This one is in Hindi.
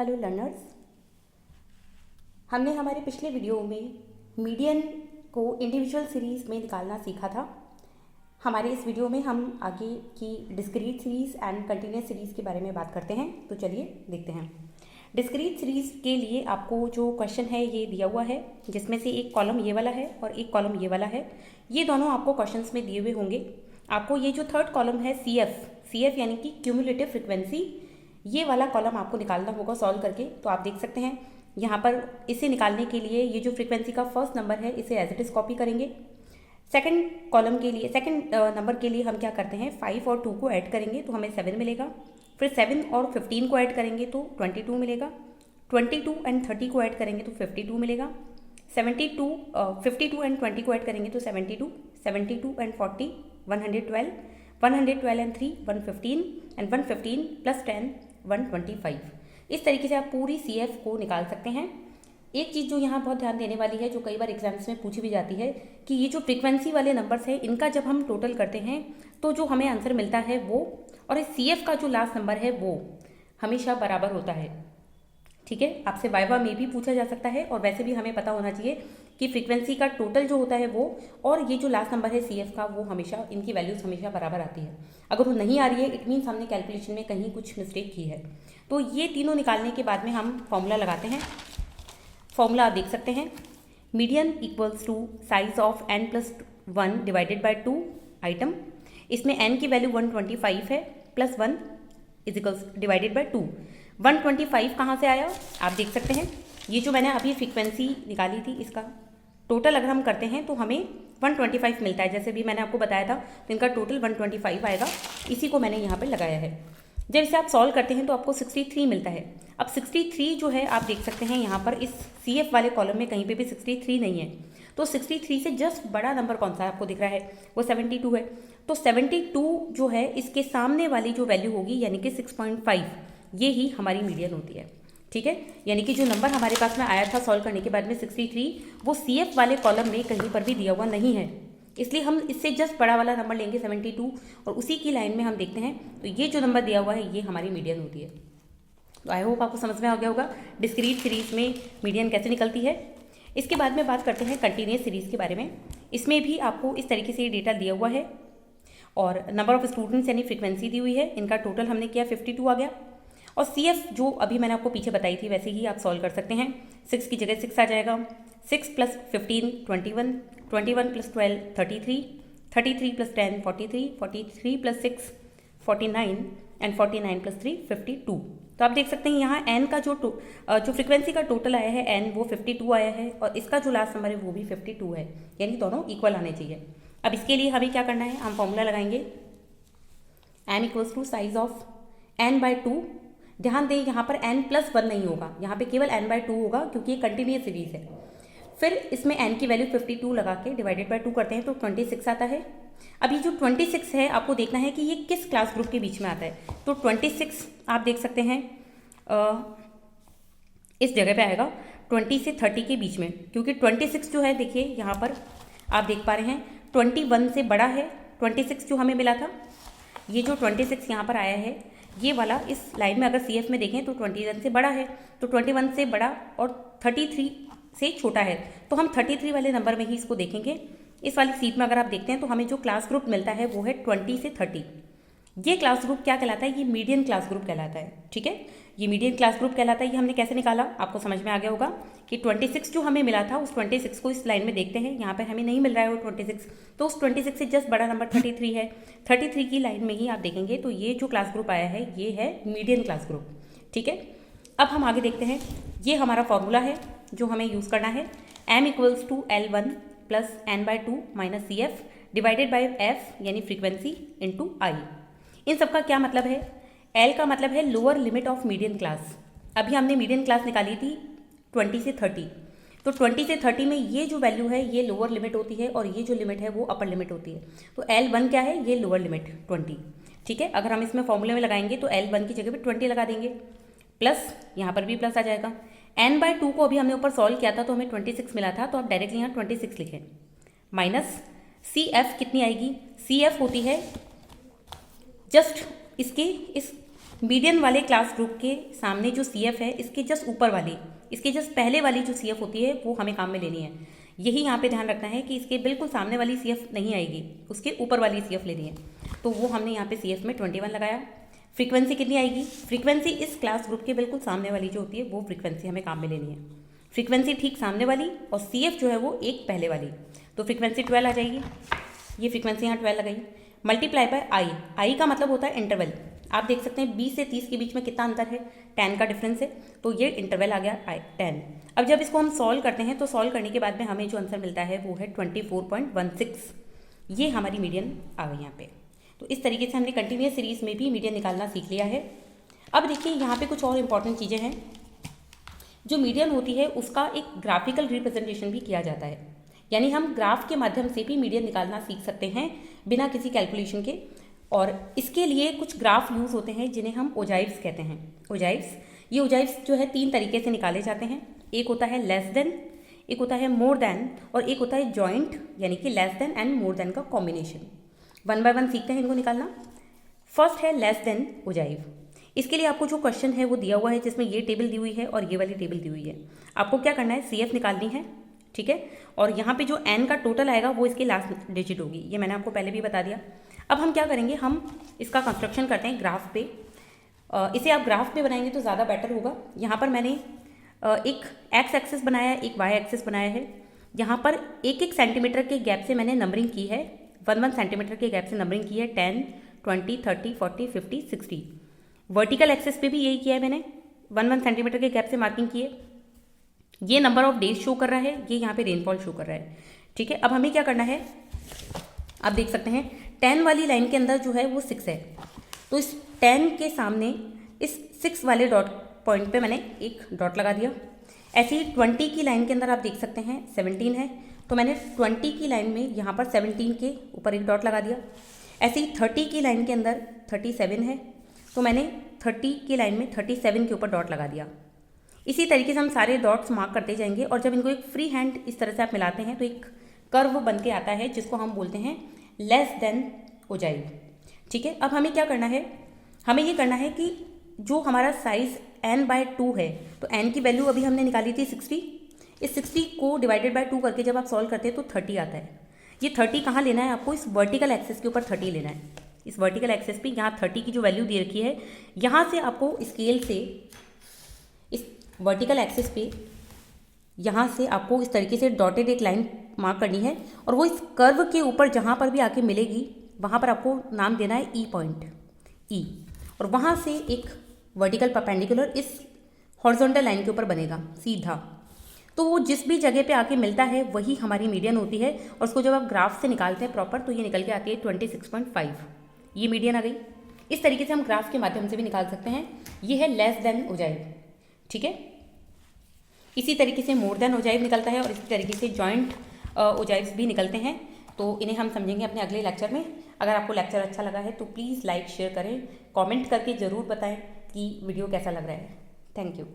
हेलो लर्नर्स, हमने हमारे पिछले वीडियो में मीडियन को इंडिविजुअल सीरीज़ में निकालना सीखा था। हमारे इस वीडियो में हम आगे की discrete series and continuous series के बारे में बात करते हैं। तो चलिए देखते हैं। डिस्क्रीट सीरीज़ के लिए आपको जो क्वेश्चन है ये दिया हुआ है, जिसमें से एक कॉलम ये वाला है और एक कॉलम ये वाला है। ये दोनों आपको क्वेश्चंस में दिए हुए होंगे। आपको ये जो थर्ड कॉलम है सी एफ यानी कि क्यूमुलेटिव फ्रिक्वेंसी, ये वाला कॉलम आपको निकालना होगा सॉल्व करके। तो आप देख सकते हैं यहाँ पर इसे निकालने के लिए ये जो फ्रीक्वेंसी का फर्स्ट नंबर है इसे एज इट इज़ कॉपी करेंगे। सेकंड कॉलम के लिए, सेकंड नंबर के लिए हम क्या करते हैं, 5 और 2 को ऐड करेंगे तो हमें 7 मिलेगा। फिर 7 और 15 को ऐड करेंगे तो 22 मिलेगा। 22 एंड 30 को ऐड करेंगे तो 52 मिलेगा। 52 एंड 20 को ऐड करेंगे तो 72 एंड 40 112 एंड 3 115 एंड 115 प्लस 10 125। इस तरीके से आप पूरी CF को निकाल सकते हैं। एक चीज़ जो यहाँ बहुत ध्यान देने वाली है, जो कई बार एग्जाम्स में पूछी भी जाती है, कि ये जो फ्रीक्वेंसी वाले नंबर्स हैं इनका जब हम टोटल करते हैं तो जो हमें आंसर मिलता है वो और इस CF का जो लास्ट नंबर है वो हमेशा बराबर होता है। ठीक है, आपसे वाइवा में भी पूछा जा सकता है और वैसे भी हमें पता होना चाहिए कि फ्रीक्वेंसी का टोटल जो होता है वो और ये जो लास्ट नंबर है CF का, वो हमेशा, इनकी वैल्यूज़ हमेशा बराबर आती है। अगर वो नहीं आ रही है इट मीन्स हमने कैलकुलेशन में कहीं कुछ मिस्टेक की है। तो ये तीनों निकालने के बाद में हम फॉर्मूला लगाते हैं। फॉर्मूला आप देख सकते हैं, median equals to size of n+1 divided by 2 item. इसमें n की वैल्यू 125 है, plus 1 is equals divided by 2। 125 कहाँ से आया आप देख सकते हैं। ये जो मैंने अभी फ्रीक्वेंसी निकाली थी इसका टोटल अगर हम करते हैं तो हमें 125 मिलता है। जैसे भी मैंने आपको बताया था तो इनका टोटल 125 आएगा। इसी को मैंने यहाँ पर लगाया है। जब इसे आप सॉल्व करते हैं तो आपको 63 मिलता है। अब 63 जो है आप देख सकते हैं यहाँ पर इस CF वाले कॉलम में कहीं पे भी 63 नहीं है। तो 63 से जस्ट बड़ा नंबर कौन सा आपको दिख रहा है, वो 72 है। तो 72 जो है इसके सामने वाली जो वैल्यू होगी यानी कि 6.5, ये ही हमारी मीडियन होती है। ठीक है, यानी कि जो नंबर हमारे पास में आया था सॉल्व करने के बाद में 63, वो CF वाले कॉलम में कहीं पर भी दिया हुआ नहीं है, इसलिए हम इससे जस्ट बड़ा वाला नंबर लेंगे 72 और उसी की लाइन में हम देखते हैं तो ये जो नंबर दिया हुआ है ये हमारी मीडियन होती है। तो आई होप आपको समझ में आ गया होगा डिस्क्रीट सीरीज़ में मीडियन कैसे निकलती है। इसके बाद में बात करते हैं कंटिन्यूस सीरीज़ के बारे में। इसमें भी आपको इस तरीके से डेटा दिया हुआ है और नंबर ऑफ स्टूडेंट्स यानी फ्रिक्वेंसी दी हुई है। इनका टोटल हमने किया 52 आ गया और CF जो अभी मैंने आपको पीछे बताई थी वैसे ही आप सॉल्व कर सकते हैं। 6 की जगह 6 आ जाएगा। 6 plus 15 21, 21 plus 12 33, 33 plus 10 43, 43 plus 6 49 and 49 plus 3 52। तो आप देख सकते हैं यहाँ n का जो फ्रीक्वेंसी का टोटल आया है n वो 52 आया है और इसका जो लास्ट नंबर है वो भी 52 है, यानी दोनों इक्वल आने चाहिए। अब इसके लिए हमें क्या करना है, हम फॉर्मूला लगाएंगे m equals to size of n/2। ध्यान दें यहाँ पर n+1 नहीं होगा, यहाँ पे केवल n/2 होगा क्योंकि ये कंटिन्यूस सीरीज है। फिर इसमें n की वैल्यू 52 लगा के डिवाइडेड बाय 2 करते हैं तो 26 आता है। अब ये जो 26 है आपको देखना है कि ये किस क्लास ग्रुप के बीच में आता है। तो 26 आप देख सकते हैं इस जगह पे आएगा 20 से 30 के बीच में, क्योंकि 26 जो है देखिए यहाँ पर आप देख पा रहे हैं 21 से बड़ा है। 26 जो हमें मिला था, ये जो 26 यहाँ पर आया है ये वाला इस लाइन में अगर CF में देखें तो 21 से बड़ा है, तो 21 से बड़ा और 33 से छोटा है, तो हम 33 वाले नंबर में ही इसको देखेंगे। इस वाली सीट में अगर आप देखते हैं तो हमें जो क्लास ग्रुप मिलता है वो है 20 से 30। ये क्लास ग्रुप क्या कहलाता है, ये मीडियन क्लास ग्रुप कहलाता है। ठीक है, ये मीडियन क्लास ग्रुप कहलाता है। ये हमने कैसे निकाला आपको समझ में आ गया होगा कि 26 जो हमें मिला था उस 26 को इस लाइन में देखते हैं, यहाँ पर हमें नहीं मिल रहा है वो 26, तो उस 26 से जस्ट बड़ा नंबर 33 है। 33 की लाइन में ही आप देखेंगे तो ये जो क्लास ग्रुप आया है ये है मीडियन क्लास ग्रुप। ठीक है, अब हम आगे देखते हैं। ये हमारा फॉर्मूला है जो हमें यूज़ करना है, m equals to L1 plus n/2 minus CF divided by f यानी फ्रीक्वेंसी इंटू I। इन सब का क्या मतलब है, L का मतलब है lower limit of median class. अभी हमने मीडियन क्लास निकाली थी 20 से 30, तो 20 से 30 में ये जो वैल्यू है ये लोअर लिमिट होती है और ये जो लिमिट है वो अपर लिमिट होती है। तो L1 क्या है, ये लोअर लिमिट 20। ठीक है, अगर हम इसमें फॉर्मूले में लगाएंगे तो L1 की जगह पे 20 लगा देंगे, प्लस यहाँ पर भी प्लस आ जाएगा। n/2 को अभी हमने ऊपर सॉल्व किया था तो हमें 26 मिला था, तो आप डायरेक्टली यहाँ 26 लिखें। माइनस CF कितनी आएगी, CF होती है जस्ट इसके इस मीडियन वाले क्लास ग्रुप के सामने जो CF है, इसके जस्ट ऊपर वाली, इसके जस्ट पहले वाली जो CF होती है वो हमें काम में लेनी है। यही यहाँ पे ध्यान रखना है कि इसके बिल्कुल सामने वाली CF नहीं आएगी, उसके ऊपर वाली CF लेनी है। तो वो हमने यहाँ पे CF में 21 लगाया। फ्रीक्वेंसी कितनी आएगी? फ्रीक्वेंसी इस क्लास ग्रुप के बिल्कुल सामने वाली जो होती है वो फ्रीक्वेंसी हमें काम में लेनी है। फ्रीक्वेंसी ठीक सामने वाली और CF जो है वो एक पहले वाली, तो फ्रीक्वेंसी 12 आ जाएगी। ये फ्रीक्वेंसी यहाँ 12 लगाई, मल्टीप्लाई बाय आई का मतलब होता है इंटरवल। आप देख सकते हैं 20 से 30 के बीच में कितना अंतर है, 10 का डिफरेंस है, तो ये इंटरवल आ गया 10। अब जब इसको हम सॉल्व करते हैं तो सॉल्व करने के बाद में हमें जो आंसर मिलता है वो है 24.16। ये हमारी मीडियन आ गई यहाँ पे। तो इस तरीके से हमने कंटिन्यूस सीरीज में भी मीडियन निकालना सीख लिया है। अब देखिए यहाँ पे कुछ और इंपॉर्टेंट चीज़ें हैं। जो मीडियन होती है उसका एक ग्राफिकल रिप्रेजेंटेशन भी किया जाता है, यानी हम ग्राफ के माध्यम से भी मीडियन निकालना सीख सकते हैं बिना किसी कैलकुलेशन के। और इसके लिए कुछ ग्राफ यूज़ होते हैं जिन्हें हम ओजाइव्स कहते हैं। ओजाइव्स, ये ओजाइव्स जो है 3 तरीके से निकाले जाते हैं। एक होता है लेस देन, एक होता है मोर देन और एक होता है जॉइंट, यानी कि less than and more than का कॉम्बिनेशन। 1 बाय 1 सीखते हैं इनको निकालना। फर्स्ट है लेस देन ओजाइव। इसके लिए आपको जो क्वेश्चन है वो दिया हुआ है, जिसमें ये टेबल दी हुई है और ये वाली टेबल दी हुई है। आपको क्या करना है, CF निकालनी है, ठीक है। और यहाँ पे जो N का टोटल आएगा वो इसकी लास्ट डिजिट होगी, ये मैंने आपको पहले भी बता दिया। अब हम क्या करेंगे, हम इसका कंस्ट्रक्शन करते हैं ग्राफ पे। इसे आप ग्राफ पे बनाएंगे तो ज़्यादा बेटर होगा। यहाँ पर मैंने एक एक्स एक्सिस बनाया है, एक वाई एक्सिस बनाया है। यहाँ पर 1-1 सेंटीमीटर के गैप से मैंने नंबरिंग की है, 1-1 सेंटीमीटर के गैप से नंबरिंग की है। 10, 20, 30, 40, 50, 60। वर्टिकल एक्सिस पे भी यही किया है मैंने, 1-1 सेंटीमीटर के गैप से मार्किंग की है। ये नंबर ऑफ डेज शो कर रहा है, ये यहाँ पे रेनफॉल शो कर रहा है, ठीक है। अब हमें क्या करना है, आप देख सकते हैं 10 वाली लाइन के अंदर जो है वो 6 है, तो इस 10 के सामने इस 6 वाले डॉट पॉइंट पे मैंने एक डॉट लगा दिया। ऐसे ही 20 की लाइन के अंदर आप देख सकते हैं 17 है, तो मैंने 20 की लाइन में यहाँ पर 17 के ऊपर एक डॉट लगा दिया। ऐसे ही 30 की लाइन के अंदर 37 है, तो मैंने 30 की लाइन में 37 के ऊपर डॉट लगा दिया। इसी तरीके से हम सारे डॉट्स मार्क करते जाएंगे और जब इनको एक फ्री हैंड इस तरह से आप मिलाते हैं तो एक कर्व बन के आता है, जिसको हम बोलते हैं लेस देन ओजाइव, ठीक है। अब हमें क्या करना है, हमें ये करना है कि जो हमारा साइज n/2 है, तो n की वैल्यू अभी हमने निकाली थी 60। इस 60 को डिवाइडेड बाय 2 करके जब आप सॉल्व करते हैं तो 30 आता है। ये 30 कहाँ लेना है आपको, इस वर्टिकल एक्सिस के ऊपर 30 लेना है। इस वर्टिकल एक्सिस पे यहाँ 30 की जो वैल्यू दे रखी है, यहाँ से आपको स्केल से इस वर्टिकल एक्सिस पे यहाँ से आपको इस तरीके से डॉटेड एक लाइन मार्क करनी है और वो इस कर्व के ऊपर जहाँ पर भी आके मिलेगी वहाँ पर आपको नाम देना है ई पॉइंट, ई, और वहाँ से एक वर्टिकल परपेंडिकुलर इस हॉरिजॉन्टल लाइन के ऊपर बनेगा सीधा। तो वो जिस भी जगह पे आके मिलता है वही हमारी मीडियन होती है, और उसको जब आप ग्राफ से निकालते हैं प्रॉपर तो ये निकल के आती है 26.5। ये मीडियन आ गई। इस तरीके से हम ग्राफ के माध्यम से भी निकाल सकते हैं। ये है लेस देन ओजाइव, ठीक है। इसी तरीके से मोर देन ओजाइव निकलता है और इसी तरीके से जॉइंट ओजाइव्स भी निकलते हैं। तो इन्हें हम समझेंगे अपने अगले लेक्चर में। अगर आपको लेक्चर अच्छा लगा है तो प्लीज़ लाइक शेयर करें, कमेंट करके ज़रूर बताएं कि वीडियो कैसा लग रहा है। Thank you.